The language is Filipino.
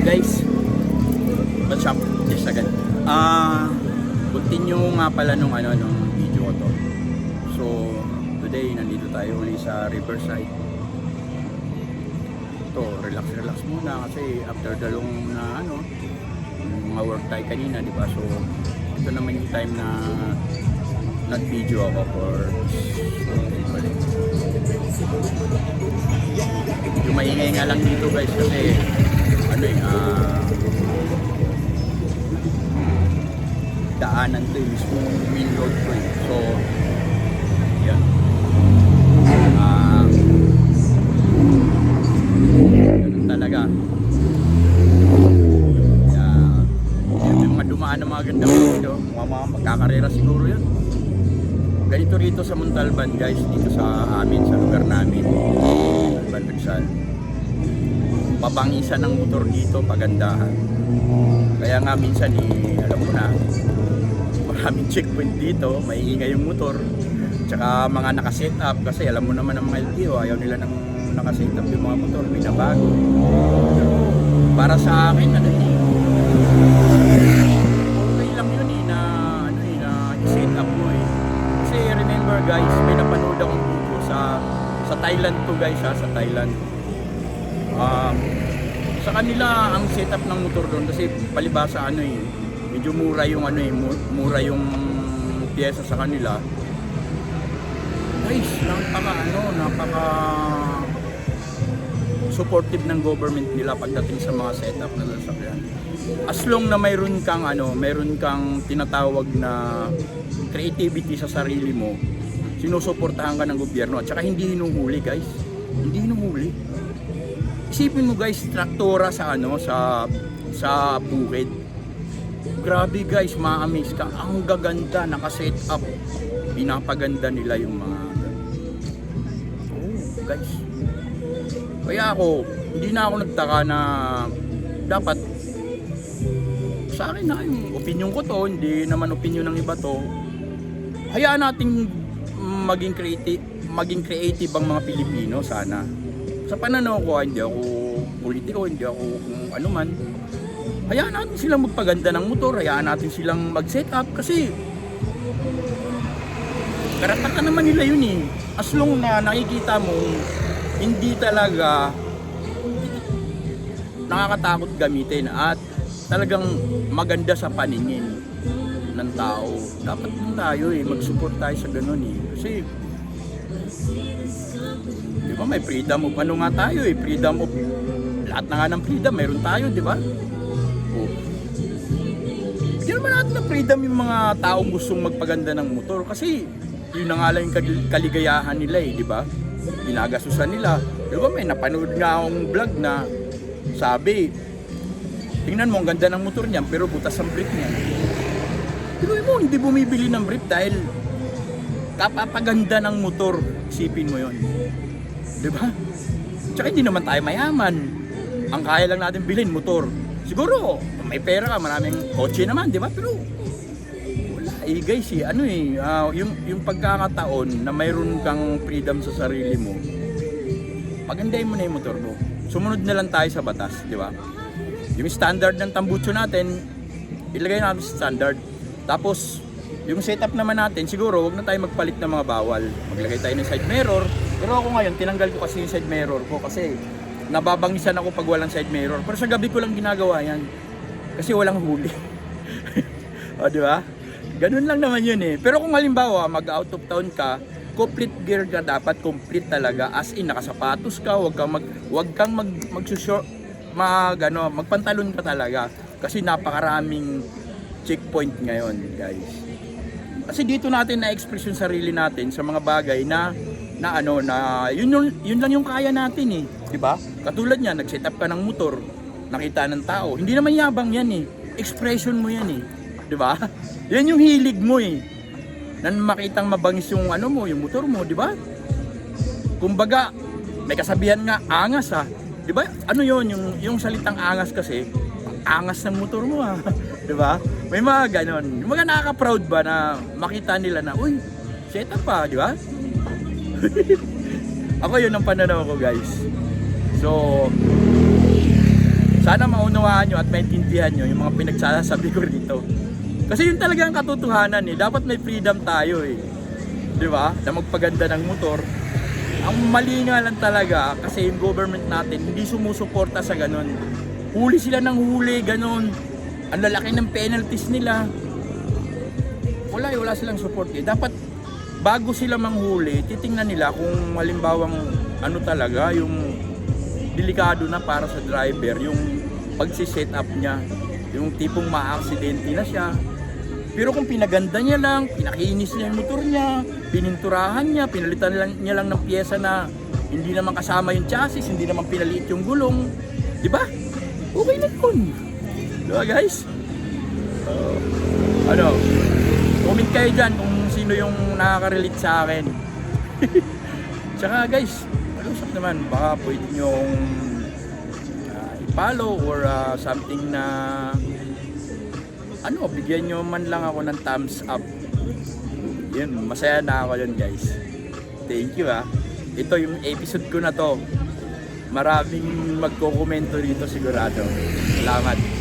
guys, what's up? Yes agad. Continue nga pala nung video ko to. So today nandito tayo uli sa Riverside. To relax muna kasi after the long na mga work tayo kanina, di ba? So ito naman yung time na nag-video ako for medyo maingay nga lang dito guys kasi daanan to yung mismo main road ko so yan ganun talaga yung mga dumaan ng mga gandang video mga magkakarera siguro yun. Ganito rito sa Montalban guys, dito sa amin, sa lugar namin, Montalban, Rizal. Pabangisan ng motor dito, pagandahan. Kaya nga minsan alam mo na, maraming checkpoint dito, maiingay yung motor. Tsaka mga nakaset up, kasi alam mo naman ang mga LTO, ayaw nila ng nakaset up yung mga motor, binabago. Para sa akin, okay lang yun na i-set up mo Kasi remember guys, may napanood akong video sa Thailand to guys sa Thailand. Sa kanila ang setup ng motor doon kasi palibasa medyo mura yung mura yung piyesa sa kanila. Guys, napaka supportive ng government nila pagdating sa mga setup na sasakyan. As long na mayroon kang tinatawag na creativity sa sarili mo, sinusuportahan ka ng gobyerno at saka hindi hinuhuli guys. Hindi hinuhuli. Isipin mo guys, traktora sa bukid. Grabe guys, ma-amaze ka. Ang gaganda, naka-set up. Pinapaganda nila yung mga guys. Kaya hindi na ako nagtaka na dapat sa akin na yung opinion ko to, hindi naman opinion ng iba to. Hayaan nating maging creative ang mga Pilipino sana. Sa pananaw ko, hindi ako politiko, hindi ako kung ano man. Hayaan natin silang magpaganda ng motor, hayaan natin silang mag-set up kasi karapatan naman nila yun As long na nakikita mo, hindi talaga nakakatakot gamitin at talagang maganda sa paningin ng tao. Dapat din tayo mag-support tayo sa ganun Kasi di ba may freedom of nga tayo freedom of lahat na nga ng freedom meron tayo, di ba? Bigyan naman natin ng freedom yung mga taong gustong magpaganda ng motor kasi yun na nga lang yung kaligayahan nila di ba? Ginagasusan nila. Di ba may napanood nga akong vlog na sabi, tingnan mo ang ganda ng motor niyan pero butas ang brake niya. Pero mo hindi bumibili ng brief dahil kapapaganda ng motor, isipin mo yon, di ba? Tsaka hindi naman tayo mayaman. Ang kaya lang natin bilhin motor. Siguro may pera ka, maraming kotse naman, di ba? Pero wala guys yung pagkakataon na mayroon kang freedom sa sarili mo, pagandahin mo na yung motor mo. Sumunod na lang tayo sa batas, di ba? Yung standard ng tambucho natin, ilagay natin sa standard. Tapos, yung setup naman natin, siguro wag na tayo magpalit ng mga bawal. Maglagay tayo ng side mirror. Pero ako ngayon, tinanggal ko kasi yung side mirror ko kasi nababangisan ako pag walang side mirror. Pero sa gabi ko lang ginagawa yan. Kasi walang huli. O, di ba? Ganun lang naman yun Pero kung halimbawa, mag-out of town ka, complete gear ka dapat, complete talaga. As in, nakasapatos ka, wag kang magpantalon ka talaga. Kasi napakaraming checkpoint ngayon guys. Kasi dito natin na-express yung sarili natin sa mga bagay na yun lang yung kaya natin di ba? Katulad niyan, nag-set up ka ng motor, nakita ng tao, hindi naman yabang yan expression mo yan di ba? Yan yung hilig mo na makitang mabangis yung yung motor mo, di ba? Kumbaga, may kasabihan nga, angas di ba? Yung salitang angas kasi, angas ng motor mo di ba? May mga ganon. Yung mga nakaka-proud ba na makita nila na, uy, set up di ba? Ako yun ang pananaw ko guys. So Sana maunawaan nyo at maintindihan nyo yung mga pinagsasabi ko rito. Kasi yun talaga ang katotohanan eh. Dapat may freedom tayo eh. Di ba? Na magpaganda ng motor. Ang mali nga lang talaga kasi yung government natin hindi sumusuporta sa ganun. Huli sila ng huli, ganun. Ang lalaki ng penalties nila. Wala silang support eh. Dapat bago sila manghuli, titingnan nila kung halimbawang ano talaga, yung delikado na para sa driver, yung pagsiset up niya, yung tipong ma-aksidente na siya. Pero kung pinaganda niya lang, pinakinis niya yung motor niya, pininturahan niya, pinalitan niya lang ng pyesa na hindi naman kasama yung chassis, hindi naman pinaliit yung gulong, di ba? Okay na yun. Diba guys? Comment kayo dyan kung sino yung nakaka-relate sa akin. Tsaka guys, palusap naman, baka pwede nyong i-follow or something na bigyan nyo man lang ako ng thumbs up. Yun, masaya na ako yun guys. Thank you Ito yung episode ko na to. Maraming magko-komento dito sigurado. Salamat.